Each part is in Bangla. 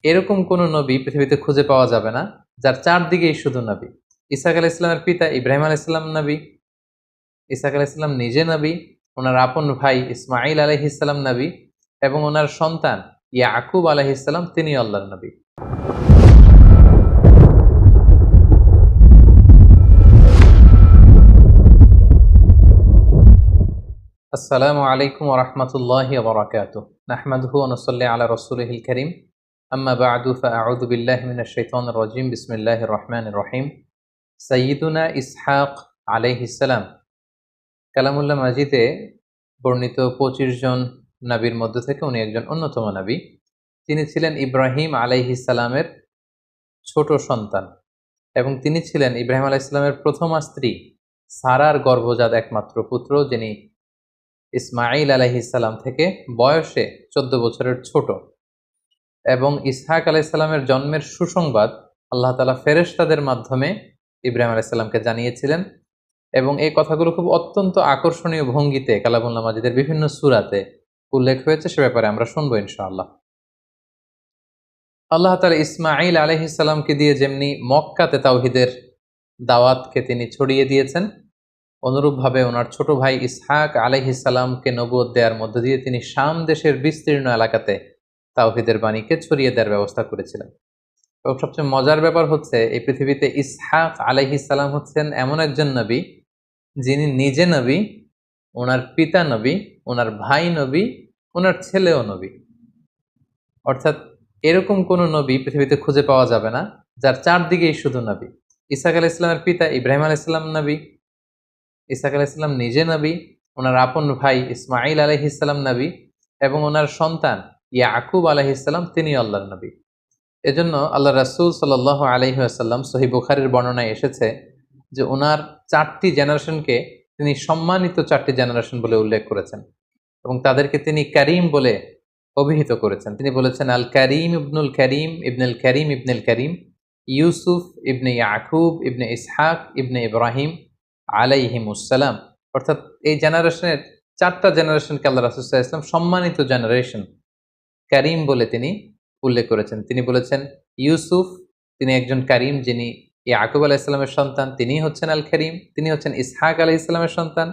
এরকম কোন নবী পৃথিবীতে খুঁজে পাওয়া যাবে না যার চারদিকেই শুধু নবী। ইসহাক আলাইহিস সালামের পিতা ইব্রাহিম আলাইহিস সালাম নবী, ইসহাক আলাইহিস সালাম নিজে নবী, ওনার আপন ভাই ইসমাঈল আলাইহিস সালাম নবী এবং ওনার সন্তান ইয়াকুব আলাইহিস সালাম তিনি আল্লাহর নবী। আসসালামু আলাইকুম ওয়া রাহমাতুল্লাহি ওয়া বারাকাতুহু। নাহমাদুহু ওয়া নুসাল্লি আলা রাসূলিহিল কারীম। আম্মা বা'দু ফাআউযু বিল্লাহি মিনাশ শাইতানির রাজীম। বিসমিল্লাহির রহমানির রহিম। সাইয়্যিদুনা ইসহাক আলাইহিস সালাম কালামুল্লাহ মাজিদে বর্ণিত ২৫ জন নবীর মধ্য থেকে উনি একজন অন্যতম নবী। তিনি ছিলেন ইব্রাহিম আলাইহিস সালামের ছোট সন্তান এবং তিনি ছিলেন ইব্রাহিম আলাইহিস সালামের প্রথমা স্ত্রী সারার গর্ভজাত একমাত্র পুত্র, যিনি ইসমাঈল আলাইহিস সালাম থেকে বয়সে ১৪ বছরের ছোট। এবং ইসহাক আলাইহিস সালামের জন্মের সুসংবাদ আল্লাহ তাআলা ফেরেশতাদের মাধ্যমে ইব্রাহিম আলাইহিস সালামকে জানিয়েছিলেন এবং এই কথাগুলো খুব অত্যন্ত আকর্ষণীয় ভঙ্গিতে কালামুল্লাহ মাজিদের বিভিন্ন সূরাতে উল্লেখ হয়েছে। সে ব্যাপারে আমরা শুনবো ইনশাআল্লাহ। আল্লাহ তাআলা ইসমাঈল আলাইহিস সালামকে দিয়ে যেমনি মক্কাতে তাওহীদের দাওয়াতকে তিনি ছড়িয়ে দিয়েছেন, অনুরূপভাবে ওনার ছোট ভাই ইসহাক আলাইহিস সালামকে নবুয়ত দেওয়ার মধ্য দিয়ে তিনি শাম দেশের বিস্তীর্ণ এলাকাতে তাওহীদের বাণীকে ছড়িয়ে দেওয়ার ব্যবস্থা করেছিলেন। এবং সবচেয়ে মজার ব্যাপার হচ্ছে, এই পৃথিবীতে ইসহাক আলাইহিস সালাম হচ্ছেন এমন একজন নবী যিনি নিজে নবী, ওনার পিতা নবী, ওনার ভাই নবী, ওনার ছেলেও নবী। অর্থাৎ এরকম কোন নবী পৃথিবীতে খুঁজে পাওয়া যাবে না যার চারদিকেই শুধু নবী। ইসহাক আলাইহিস সালামের পিতা ইব্রাহিম আলাইহিস সালাম নবী, ইসহাক আলাইহিস সালাম নিজে নবী, ওনার আপন ভাই ইসমাঈল আলাইহিস সালাম নবী এবং ওনার সন্তান ইয়াকুব আলাইহিস সালাম তিনি আল্লাহর নবী। এজন্য আল্লাহ রাসূল সাল্লাল্লাহু আলাইহি ওয়াসাল্লাম সহিহ বুখারীর বর্ণনায় এসেছে যে ওনার ৪টি জেনারেশনকে তিনি সম্মানিত ৪টি জেনারেশন বলে উল্লেখ করেছেন এবং তাদেরকে তিনি কারীম বলে অভিহিত করেছেন। তিনি বলেছেন, আল কারীম ইবনুল কারীম ইবনুল কারীম ইবনুল কারীম, ইউসুফ ইবনে ইয়াকুব ইবনে ইসহাক ইবনে ইব্রাহিম আলাইহিমুসসালাম। অর্থাৎ এই জেনারেশনের ৪টা জেনারেশনকে আল্লাহ রাসূল সাল্লাল্লাহু আলাইহি ওয়াসাল্লাম সম্মানিত জেনারেশন কারীম বলে তিনি উল্লেখ করেছেন। তিনি বলেছেন ইউসুফ তিনি একজন কারীম, যিনি ইয়াকুব আলাইহিস সালামের সন্তান, তিনিই হচ্ছেন আল কারীম। তিনি হচ্ছেন ইসহাক আলাইহিস সালামের সন্তান,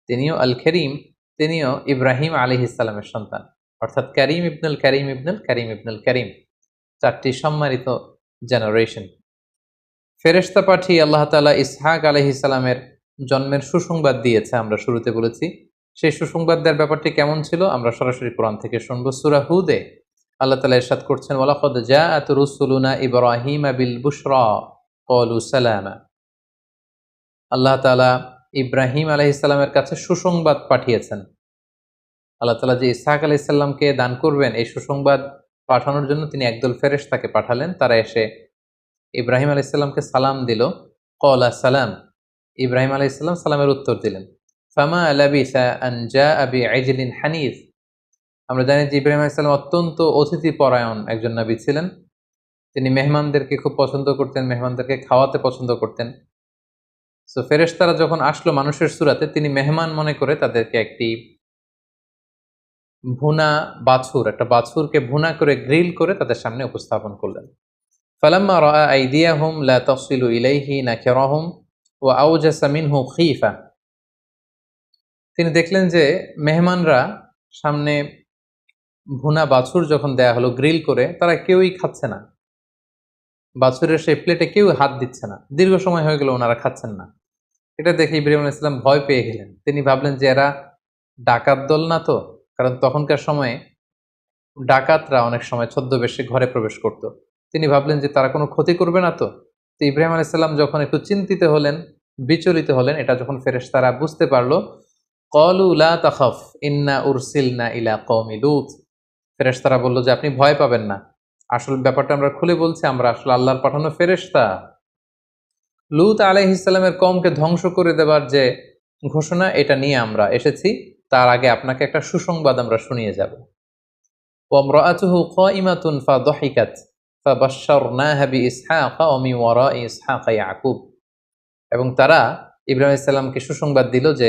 তিনিও আল কারীম। তিনিও ইব্রাহিম আলাইহিস সালামের সন্তান। অর্থাৎ কারীম ইবনুল কারীম ইবনুল কারীম ইবনুল কারীম, ৪টি সম্মানিত জেনারেশন। ফেরেশতা পাঠিয়ে আল্লাহ তাআলা ইসহাক আলাইহিস সালামের জন্মের সুসংবাদ দিয়েছে, আমরা শুরুতে বলেছি। সেই সুসংবাদ দেওয়ার ব্যাপারটি কেমন ছিল আমরা সরাসরি কোরআন থেকে শুনবো। সূরা হুদে আল্লাহ তাআলা ইরশাদ করছেন, ওয়ালাকাদ জাআত রুসুলুনা ইব্রাহিমা বিল বুশরা ক্বালু সালামা। আল্লাহ তাআলা ইব্রাহিম আলাইহিস সালামের কাছে সুসংবাদ পাঠিয়েছেন। আল্লাহ তাআলা যে ইসহাক আলাইহিস সালামকে দান করবেন এই সুসংবাদ পাঠানোর জন্য তিনি একদল ফেরেশতাকে পাঠালেন। তারা এসে ইব্রাহিম আলাইহিস সালামকে সালাম দিল। ক্বালা সালাম, ইব্রাহিম আলাইহিস সালাম সালামের উত্তর দিলেন। ফামা লাবিসা আন জাআ বিআজলিন হানিফ। আমরা জানি যে ইব্রাহিম আলাইহিস সালাম অত্যন্ত অতিথি পরায়ণ একজন নবী ছিলেন। তিনি মেহমানদেরকে খুব পছন্দ করতেন, মেহমানদেরকে খাওয়াতে পছন্দ করতেন। সো ফেরেশতারা যখন আসলো মানুষের সূরাতে, তিনি মেহমান মনে করে তাদেরকে একটি ভুনা বাছুর, একটা বাছুরকে ভুনা করে গ্রিল করে তাদের সামনে উপস্থাপন করলেন। ফালাম্মা রাআ আইদিয়াহুম লা তাসিলু ইলাইহি নাকিরাহুম ওয়া আওজাসা মিনহু খীফা। তিনি দেখলেন যে মেহমানরা সামনে ভুনা বাছুর যখন দেয়া হলো গ্রিল করে, তারা কেউই খাচ্ছে না, বাছুরের সেই প্লেটে কেউ হাত দিচ্ছে না। দীর্ঘ সময় হয়ে গেল ওনারা খাচ্ছেন না। এটা দেখে ইব্রাহিম আলাইহিস সালাম ভয় পেয়ে গেলেন। তিনি ভাবলেন যে এরা ডাকাত দল না তো, কারণ তখনকার সময়ে ডাকাতরা অনেক সময় ছদ্মবেশে ঘরে প্রবেশ করত। তিনি ভাবলেন যে তারা কোনো ক্ষতি করবে না তো। তো ইব্রাহিম আলাইহিস সালাম যখন একটু চিন্তিত হলেন, বিচলিত হলেন, এটা যখন ফেরেশতারা বুঝতে পারলো, ক্বালু লা তাখাফ ইন্না উরসিলনা ইলা কওমি লূত। ফেরেশতারা বলল যে আপনি ভয় পাবেন না, আসল ব্যাপারটা আমরা খুলে বলছি, আমরা আসলে আল্লাহর পাঠানো ফেরেশতা। লূত আলাইহিস সালামের কওমকে ধ্বংস করে দেবার যে ঘোষণা, এটা নিয়ে আমরা এসেছি। তার আগে আপনাকে একটা সুসংবাদ আমরা শুনিয়ে যাব। ওয়ামরাআতুহু কাইমাতুন ফাদাহিকাত ফাবাশশারনাহা বিইসহাকা ওয়া মিন ওয়ারাই ইসহাকা ইয়াকুব। এবং তারা ইব্রাহিম আলাইহিস সালামকে সুসংবাদ দিল যে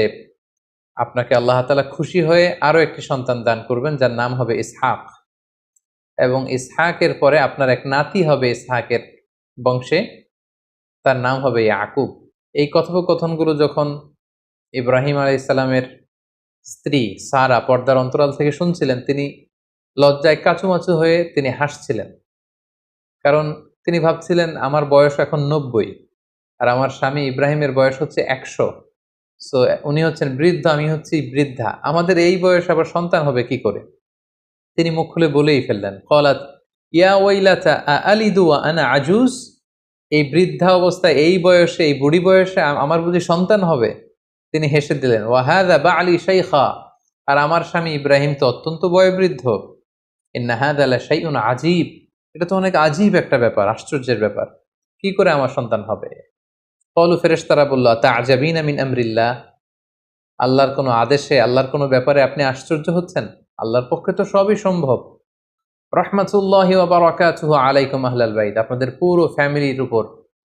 আপনাকে আল্লাহ তাআলা খুশি হয়ে আরো একটি সন্তান দান করবেন, যার নাম হবে ইসহাক। এবং ইসহাকের পরে আপনার এক নাতি হবে ইসহাকের বংশে, তার নাম হবে ইয়াকুব। এই কথোপকথনগুলো যখন ইব্রাহিম আলাইহিসসালামের স্ত্রী সারা পর্দার অন্তরাল থেকে শুনছিলেন, তিনি লজ্জায় কাচুমাচু হয়ে তিনি হাসছিলেন। কারণ তিনি ভাবছিলেন আমার বয়স এখন 90 আর আমার স্বামী ইব্রাহিমের বয়স হচ্ছে 100। সো উনি হচ্ছেন বৃদ্ধ, আমি হচ্ছি বৃদ্ধা, আমাদের এই বয়স আবার সন্তান হবে কি করে? তিনি মুখ খুলে বলেই ফেললেন, কলাত ইয়া ওয়াইলাতা আলিদু ওয়া আনা আজুজ, এই বৃদ্ধা অবস্থায়, এই বয়সে, এই বুড়ি বয়সে আমার বুঝি সন্তান হবে? তিনি হেসে দিলেন, ওয়া হাযা বা'লি শাইখা, আর আমার স্বামী ইব্রাহিম তো অত্যন্ত বয়োবৃদ্ধ। ইন্না হাযা লাশাইউন আজীব, এটা তো অনেক আজীব একটা ব্যাপার, আশ্চর্যের ব্যাপার, কি করে আমার সন্তান হবে? ক্বালু, ফেরেশতারা বলল, আতা'জাবিনা মিন আমরিল্লাহ, আল্লাহর কোনো আদেশে, আল্লাহর কোনো ব্যাপারে আপনি আশ্চর্য হচ্ছেন? আল্লাহর পক্ষে তো সবই সম্ভব। রাহমাতুল্লাহি ওয়া বারাকাতুহু আলাইকুম আহলাল বাইত, আপনাদের পুরো ফ্যামিলির উপর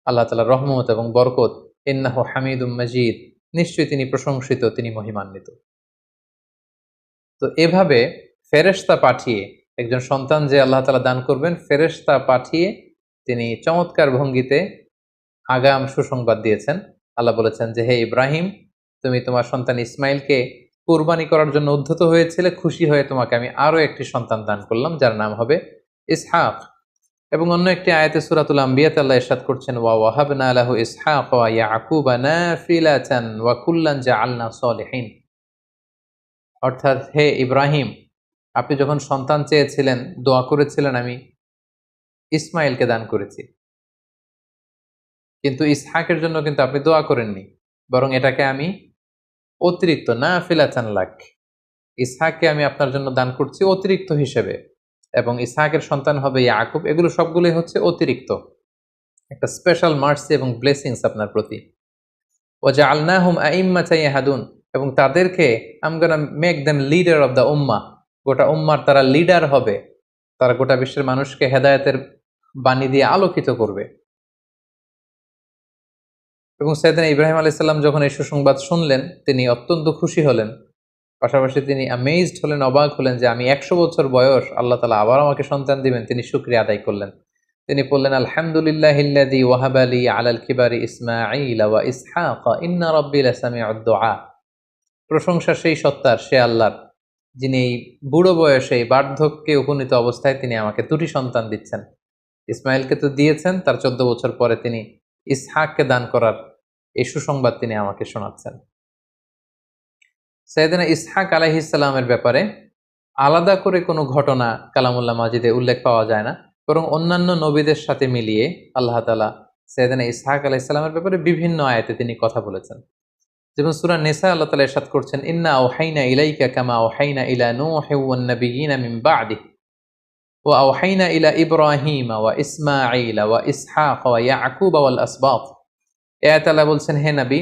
আল্লাহ তাআলার রহমত এবং বরকত। ইন্নাহু হামিদুম মাজিদ, নিশ্চয়ই তিনি প্রশংসিত, তিনি মহিমান্বিত। তো এভাবে ফেরেশতা পাঠিয়ে একজন সন্তান যে আল্লাহ তাআলা দান করবেন, ফেরেশতা পাঠিয়ে তিনি চমৎকার ভঙ্গিতে আগাম সুসংবাদ দিয়েছেন। আল্লাহ বলেছেন যে, হে ইব্রাহিম, তুমি তোমার সন্তান ইসমাইলকে কুরবানি করার জন্য উদ্ধত হয়েছিলে, খুশি হয়ে তোমাকে আমি আরো একটি সন্তান দান করলাম, যার নাম হবে ইসহাক। এবং অন্য একটি আয়াতে সূরাতুল আম্বিয়াতে আল্লাহ ইরশাদ করছেন, ওয়া ওয়াহাবনা লাহু ইসহাক ওয়া ইয়াকুবা নাফিলাতান ওয়া কুল্লান জাআলনা সলিহিন। অর্থাৎ হে ইব্রাহিম, আপনি যখন সন্তান চেয়েছিলেন, দোয়া করেছিলেন, আমি ইসমাইলকে দান করেছি। কিন্তু ইসহাকের জন্য কিন্তু আপনি দোয়া করেননি, বরং এটাকে আমি অতিরিক্ত নাফিলাতান লাক, ইসহাককে আমি আপনার জন্য দান করছি অতিরিক্ত হিসেবে, এবং ইসহাকের সন্তান হবে ইয়াকুব। এগুলো সবগুলোই হচ্ছে অতিরিক্ত, একটা স্পেশাল মার্সি এবং ব্লেসিংস আপনার প্রতি। ওয়াজআলনাহুম আইম্মাতান ইয়াহদুন, এবং তাদেরকে I am gonna make them leader of the উম্মাহ, গোটা উম্মার তারা লিডার হবে, তারা গোটা বিশ্বের মানুষকে হেদায়েতের বাণী দিয়ে আলোকিত করবে। এবং সাইয়েদনা ইব্রাহিম আলাইহিস সালাম যখন এই সুসংবাদ শুনলেন, তিনি অত্যন্ত খুশি হলেন, পাশাপাশি তিনি অ্যামেজড হলেন, অবাক হলেন যে আমি 100 বছর বয়স, আল্লাহ তাআলা আবার আমাকে সন্তান দিবেন। তিনি শুকরিয়া আদায় করলেন। তিনি বললেন, আলহামদুলিল্লাহিল্লাযী ওয়াহাবা লি আলাল কিবারি ইসমাঈল ওয়া ইসহাক ইন্না রাব্বী লাসামিউদ দুআ। প্রশংসা সেই সত্তার, সে আল্লাহর, যিনি এই বুড়ো বয়সে, এই বার্ধক্যে উপনীত অবস্থায় তিনি আমাকে দুটি সন্তান দিচ্ছেন। ইসমাইলকে তো দিয়েছেন, তার 14 বছর পরে তিনি ইসহাককে দান করার এই সুসংবাদ তিনি আমাকে শোনাচ্ছেন। সাইয়েদনা ইসহাক আলাইহিস সালামের ব্যাপারে আলাদা করে কোনো ঘটনা কালামুল্লাহ মাজিদে উল্লেখ পাওয়া যায় না, বরং অন্যান্য নবীদের সাথে মিলিয়ে আল্লাহ তাআলা সাইয়েদনা ইসহাক আলাইহিস সালামের ব্যাপারে বিভিন্ন আয়াতে তিনি কথা বলেছেন। যেমন সূরা নিসা আল্লাহ তাআলা ইরশাদ করছেন, ইন্না আওহাইনা ইলাইকা কামা আওহাইনা ইলা নূহি ওয়ান নাবিয়িনা মিন বা'দিহি ওয়া আওহাইনা ইলা ইব্রাহিমা ওয়া ইসমাঈলা ওয়া ইসহাক ওয়া ইয়াকুবা ওয়াল আসবাত। এই আয়াতে আল্লাহ বলছেন, হে নবী,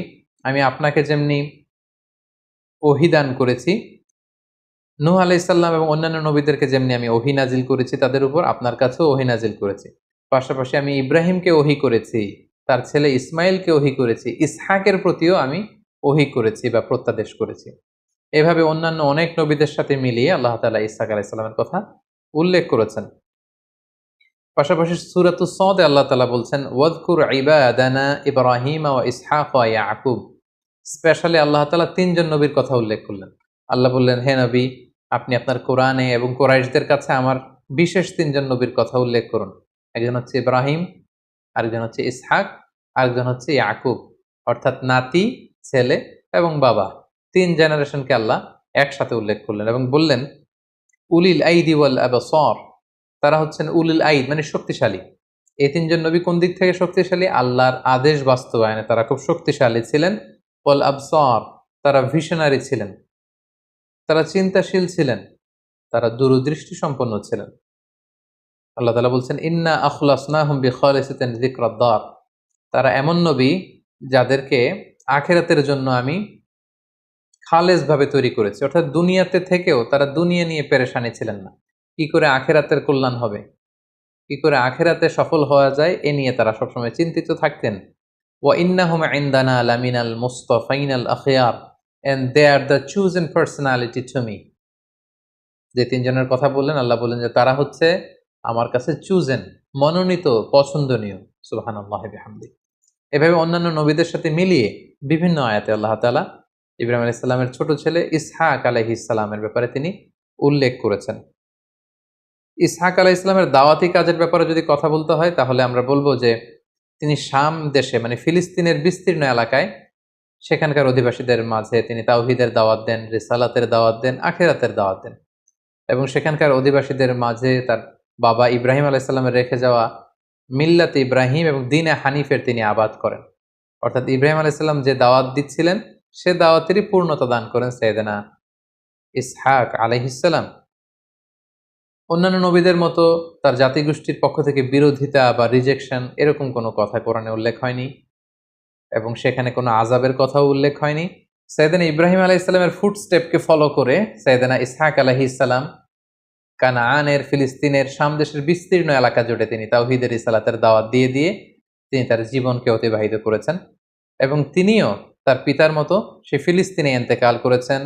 আমি আপনাকে যেমনি ওহী দান করেছি, নূহ আলাইহিস সালাম এবং অন্যান্য নবীদেরকে যেমনি আমি ওহী নাজিল করেছি তাদের উপর, আপনার কাছেও ওহী নাজিল করেছি। পাশাপাশি আমি ইব্রাহিমকে ওহী করেছি, তার ছেলে ইসমাইলকে ওহী করেছি, ইসহাকের প্রতিও আমি ওহী করেছি বা প্রত্যাদেশ করেছি। এভাবে অন্যান্য অনেক নবীদের সাথে মিলিয়ে আল্লাহ তাআলা ইসহাক আলাইহিস সালামের কথা উল্লেখ করেছেন। পাশাপাশি সূরাতুস সাদে আল্লাহ তাআলা বলছেন, ওয়াযকুর ইবাদানা ইব্রাহিম ওয়া ইসহাক ওয়া ইয়াকুব। স্পেশালি আল্লাহ তাআলা 3 জন নবীর কথা উল্লেখ করলেন। আল্লাহ বললেন, হে নবী, আপনি আপনার কোরআনে এবং কুরাইশদের কাছে আমার বিশেষ 3 জন নবীর কথা উল্লেখ করুন। একজন হচ্ছে ইব্রাহিম, আরেকজন হচ্ছে ইসহাক, আরেকজন হচ্ছে ইয়াকুব, অর্থাৎ নাতি, ছেলে এবং বাবা। 3 জেনারেশনকে আল্লাহ একসাথে উল্লেখ করলেন এবং বললেন, উলিল আইদি ওয়াল আবসার, তারা হচ্ছেন উলিল আইদ মানে শক্তিশালী। এই 3 জন নবী কোন দিক থেকে শক্তিশালী? আল্লাহর আদেশ বাস্তবায়নে তারা খুব শক্তিশালী ছিলেন। ওয়াল আবসার, তারা ভিশনারি ছিলেন, তারা চিন্তাশীল ছিলেন, তারা দূরদৃষ্টি সম্পন্ন ছিলেন। আল্লাহ তাআলা বলছেন, ইন্না আখলাসনাহুম বিখালিসাতিন যিকরাদ দার, তারা এমন নবী যাদেরকে আখিরাতের জন্য আমি খালেস ভাবে তৈরি করেছি, অর্থাৎ দুনিয়াতে থেকেও তারা দুনিয়া নিয়ে পেরেশানি ছিলেন না। কি করে আখিরাতের কল্যাণ হবে, কি করে আখিরাতে সফল হওয়া যায়, এ নিয়ে তারা সবসময় চিন্তিত থাকতেন। ওয়া ইন্নাহুম ইনদানা লামিনাল মুস্তাফাইনাল আখিয়ার, and they are the chosen personality to me. যে তিনজনের কথা বললেন, আল্লাহ বললেন যে তারা হচ্ছে আমার কাছে চুজেন, মনোনীত, পছন্দনীয়। সুবহানাল্লাহি বিহামদি। এভাবে অন্যান্য নবীদের সাথে মিলিয়ে বিভিন্ন আয়াতে আল্লাহ তাআলা ইব্রাহিম আলাইহিস সালামের ছোট ছেলে ইসহাক আলাইহিস সালামের ব্যাপারে তিনি উল্লেখ করেছেন। ইসহাক আলাইহিস সালামের দাওয়াতি কাজের ব্যাপারে যদি কথা বলতে হয় তাহলে আমরা বলবো যে তিনি শাম দেশে মানে ফিলিস্তিনের বিস্তীর্ণ এলাকায় সেখানকার অধিবাসীদের মাঝে তিনি তাওহীদের দাওয়াত দেন, রিসালাতের দাওয়াত দেন, আখিরাতের দাওয়াত দেন এবং সেখানকার অধিবাসীদের মাঝে তার বাবা ইব্রাহিম আলাইহিস সালামের রেখে যাওয়া মিল্লাতে ইব্রাহিম এবং দ্বীনে হানিফের তিনি আবাদ করেন। অর্থাৎ ইব্রাহিম আলাইহিস সালাম যে দাওয়াত দিচ্ছিলেন সে দাওয়াতেরই পূর্ণতা দান করেন সাইয়েদনা ইসহাক আলাইহিস সালাম। অন্যান্য নবীদের মতো তার জাতিগোষ্ঠীর পক্ষ থেকে বিরোধিতা বা রিজেকশন এরকম কোনো কথা কোরআনে উল্লেখ হয়নি এবং সেখানে কোনো আযাবের কথাও উল্লেখ হয়নি। সাইয়েদনা ইব্রাহিম আলাইহিস সালামের ফুটস্টেপকে ফলো করে সাইয়েদনা ইসহাক আলাইহিস সালাম কানানের, ফিলিস্তিনের, শাম দেশের বিস্তীর্ণ এলাকা জুড়ে তিনি তাওহীদের রিসালাতের দাওয়াত দিয়ে দিয়ে তিনি তার জীবনকে অতিবাহিত করেছেন এবং তিনিও তার পিতার মতো সে ফিলিস্তিনে ইন্তেকাল করেছেন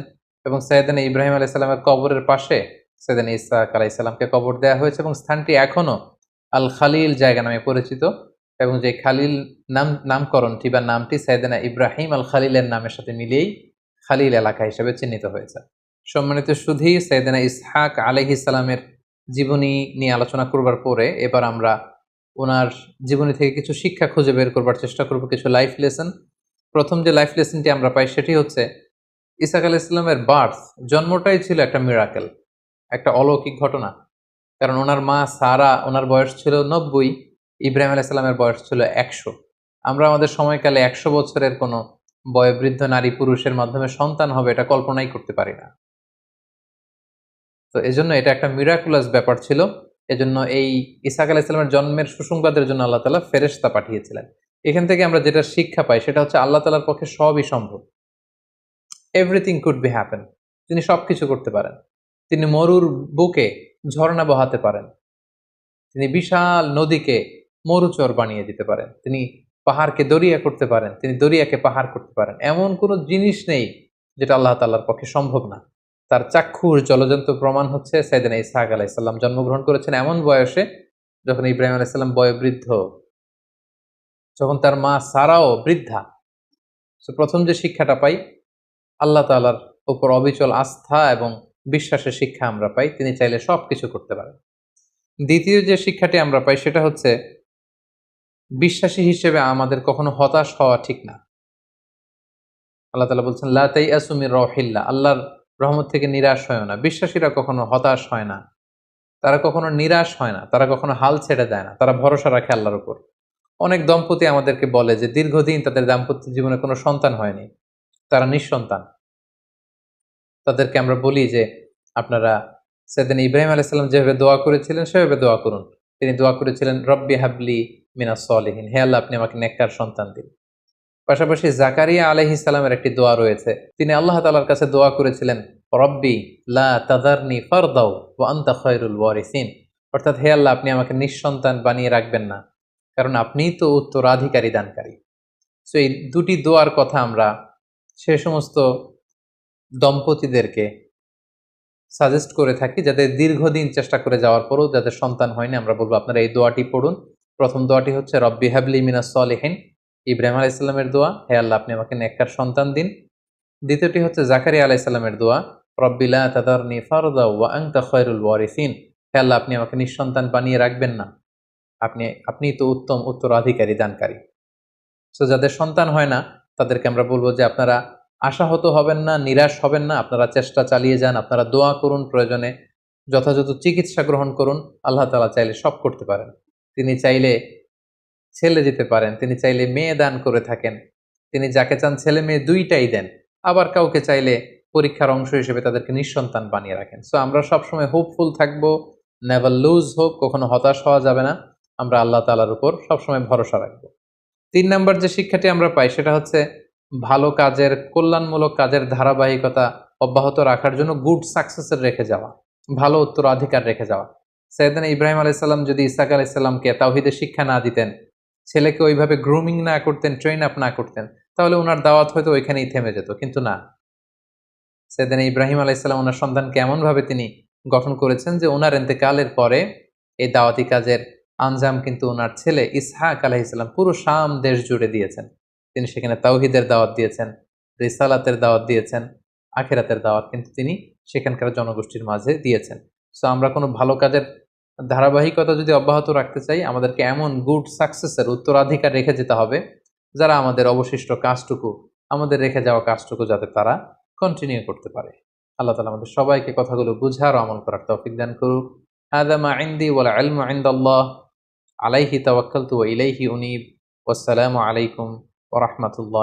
এবং সাইয়েদনা ইব্রাহিম আলাইহিস সালামের কবরের পাশে সাইয়েদনা ইসহাক আলাইহিস সালামকে কবর দেওয়া হয়েছে এবং স্থানটি এখনো আল খালিল জায়গা নামে পরিচিত এবং যে খালিল নামকরণটি বা নামটি সাইয়েদনা ইব্রাহিম আল খালিলের নামের সাথে মিলিয়েই খালিল এলাকা হিসেবে চিহ্নিত হয়েছে। সম্মানিত সুধী, সাইয়েদনা ইসহাক আলাইহিস সালামের জীবনী নিয়ে আলোচনা করবার পরে এবার আমরা ওনার জীবনী থেকে কিছু শিক্ষা খুঁজে বের করবার চেষ্টা করব, কিছু লাইফ লেসন। প্রথম যে লাইফ লেসনটি আমরা পাই সেটি হচ্ছে ইসহাক আলাইহিস সালামের বার্থ, জন্মটাই ছিল একটা মিরাকেল, একটা অলৌকিক ঘটনা। কারণ ওনার মা সারা, ওনার বয়স ছিল 90, ইব্রাহিম আলাইহিস সালামের বয়স ছিল 100। আমরা আমাদের সময়কালে 100 বছরের কোনো বয়োবৃদ্ধ নারী পুরুষের মাধ্যমে সন্তান হবে এটা কল্পনাই করতে পারি না। তো এজন্য এটা একটা মিরাকুলাস ব্যাপার ছিল। এজন্য এই ইসহাক আলাইহিস সালামের জন্মের সুসংবাদের জন্য আল্লাহ তাআলা ফেরেশতা পাঠিয়েছিলেন। এখান থেকে আমরা যেটা শিক্ষা পাই সেটা হচ্ছে আল্লাহ তাআলার পক্ষে সবই সম্ভব। Everything could be happen. তিনি সবকিছু করতে পারেন। তিনি মরুর বুকে ঝর্ণা বহাতে পারেন। তিনি বিশাল নদীকে মরুচর বানিয়ে দিতে পারেন। তিনি পাহাড়কে দরিয়া করতে পারেন। তিনি দরিয়াকে পাহাড় করতে পারেন। এমন কোনো জিনিস নেই যেটা আল্লাহ তাআলার পক্ষে সম্ভব না। তার চাক্ষুষ জলজন্ত প্রমাণ হচ্ছে সাইয়েদনা ইসহাক আলাইহিস সালাম জন্মগ্রহণ করেছেন এমন বয়সে যখন ইব্রাহিম আলাইহিস সালাম বয়োবৃদ্ধ, যখন তার মা সারাও বৃদ্ধা। তো প্রথম যে শিক্ষাটা পাই, আল্লাহ তাআলার উপর অবিচল আস্থা এবং বিশ্বাসের শিক্ষা আমরা পাই, তিনি চাইলে সবকিছু করতে পারেন। দ্বিতীয় যে শিক্ষাটি আমরা পাই সেটা হচ্ছে বিশ্বাসী হিসেবে আমাদের কখনো হতাশ হওয়া ঠিক না। আল্লাহ তাআলা বলছেন লা তাইয়াসু মির রাউহিল্লাহ, আল্লাহর রহমত থেকে নিরাশ হয় না। বিশ্বাসীরা কখনো হতাশ হয় না, তারা কখনো নিরাশ হয় না, তারা কখনো হাল ছেড়ে দেয় না, তারা ভরসা রাখে আল্লাহর উপর। অনেক দম্পতি আমাদেরকে বলে যে দীর্ঘদিন তাদের দাম্পত্য জীবনে কোনো সন্তান হয়নি, তারা নিঃসন্তান। তাদেরকে আমরা বলি যে আপনারা সাইয়েদনা ইব্রাহিম আলাইহিস সালাম যেভাবে দোয়া করেছিলেন সেভাবে দোয়া করুন। তিনি দোয়া করেছিলেন রব্বি হাবলি মিনাস সলিহিন, হে আল্লাহ আপনি আমাকে নেককার সন্তান দিন। পাশাপাশি জাকারিয়া আলাইহিস সালামের একটি দোয়া রয়েছে, তিনি আল্লাহ তাআলার কাছে দোয়া করেছিলেন রব্বি লা তাযারনি ফারদাও ওয়া আনতা খায়রুল ওয়ারিসিন, অর্থাৎ হে আল্লাহ আপনি আমাকে নিঃসন্তান বানিয়ে রাখবেন না, কারণ আপনিই তো উত্তরাধিকারী দানকারী। সো এই দুটি দোয়ার কথা আমরা সে সমস্ত দম্পতিদেরকে সাজেস্ট করে থাকি যাদের দীর্ঘদিন চেষ্টা করে যাওয়ার পরও যাদের সন্তান হয়নি, আমরা বলবো আপনারা এই দোয়াটি পড়ুন। প্রথম দোয়াটি হচ্ছে রব্বি হাবলি মিনাস সলিহিন, ইব্রাহিম আলাইহিস সালামের দোয়া, হে আল্লাহ আপনি আমাকে নেককার সন্তান দিন। দ্বিতীয়টি হচ্ছে জাকারিয়া আলাইহিস সালামের দোয়া, রব্বি লা তাযারনি ফারদা ওয়া আনতা খায়রুল ওয়ারিসিন, হে আল্লাহ আপনি আমাকে নিঃসন্তান বানিয়ে রাখবেন না, আপনিই তো উত্তম উত্তরাধিকারী দানকারী। সো যাদের সন্তান হয় না তাদেরকে আমরা বলবো যে আপনারা আশাহত হবেন না, নিরাশ হবেন না, আপনারা চেষ্টা চালিয়ে যান, আপনারা দোয়া করুন, প্রয়োজনে যথাযথ চিকিৎসা গ্রহণ করুন। আল্লাহ তাআলা চাইলে সব করতে পারেন। তিনি চাইলে ছেলে দিতে পারেন, তিনি চাইলে মেয়ে দান করে থাকেন, তিনি যাকে চান ছেলে মেয়ে দুইটাই দেন, আবার কাউকে চাইলে পরীক্ষার অংশ হিসেবে তাদেরকে নিঃসন্তান বানিয়ে রাখেন। সো আমরা সবসময় হোপফুল থাকবো, নেভার লুজ হোপ, কখনো হতাশ হওয়া যাবে না, আমরা আল্লাহ তাআলার উপর সবসময় ভরসা রাখবো। 3 নাম্বার যে শিক্ষাটি আমরা পাই সেটা হচ্ছে ভালো কাজের, কল্যাণমূলক কাজের ধারাবাহিকতা অব্যাহত রাখার জন্য গুড সাকসেসের রেখে যাওয়া, ভালো উত্তরাধিকার রেখে যাওয়া। সাইয়েদনা ইব্রাহিম আলাইহিস সালাম যদি ইসহাক আলাইহিস সালামকে তাওহীদের শিক্ষা না দিতেন, ছেলেকে ওইভাবে গ্রুমিং না করতেন, ট্রেন আপ না করতেন, তাহলে ওনার দাওয়াত হয়তো ওইখানেই থেমে যেত। কিন্তু না, সাইয়েদনা ইব্রাহিম আলাইহিস সালাম ওনার সন্তানকে এমনভাবে তিনি গঠন করেছেন যে ওনার ইন্তেকালের পরে এই দাওয়াতি কাজের আঞ্জাম কিন্তু ওনার ছেলে ইসহাক আলাইহিস সালাম পুরো শাম দেশ জুড়ে দিয়েছেন। তিনি সেখানে তাওহীদের দাওয়াত দিয়েছেন, রিসালাতের দাওয়াত দিয়েছেন, আখিরাতের দাওয়াত কিন্তু তিনি সেখানকার জনগোষ্ঠীর মাঝে দিয়েছেন। সো আমরা কোনো ভালো কাজের ধারাবাহিকতা যদি অব্যাহত রাখতে চাই, আমাদেরকে এমন গুড সাকসেসের উত্তরাধিকার রেখে যেতে হবে যারা আমাদের অবশিষ্ট কাজটুকু, আমাদের রেখে যাওয়া কাজটুকু যাতে তারা কন্টিনিউ করতে পারে। আল্লাহ তাআলা আমাদের সবাইকে কথাগুলো বুঝার ও আমল করার তৌফিক দান করুক। হাযা মা ইনদি ওয়াল ইলমু ইনদাল্লাহ আলাইহি তাওয়াক্কালতু ওয়া ইলাইহি উনীব। ওয়াসসালামু আলাইকুম ওয়া রাহমাতুল্লাহ।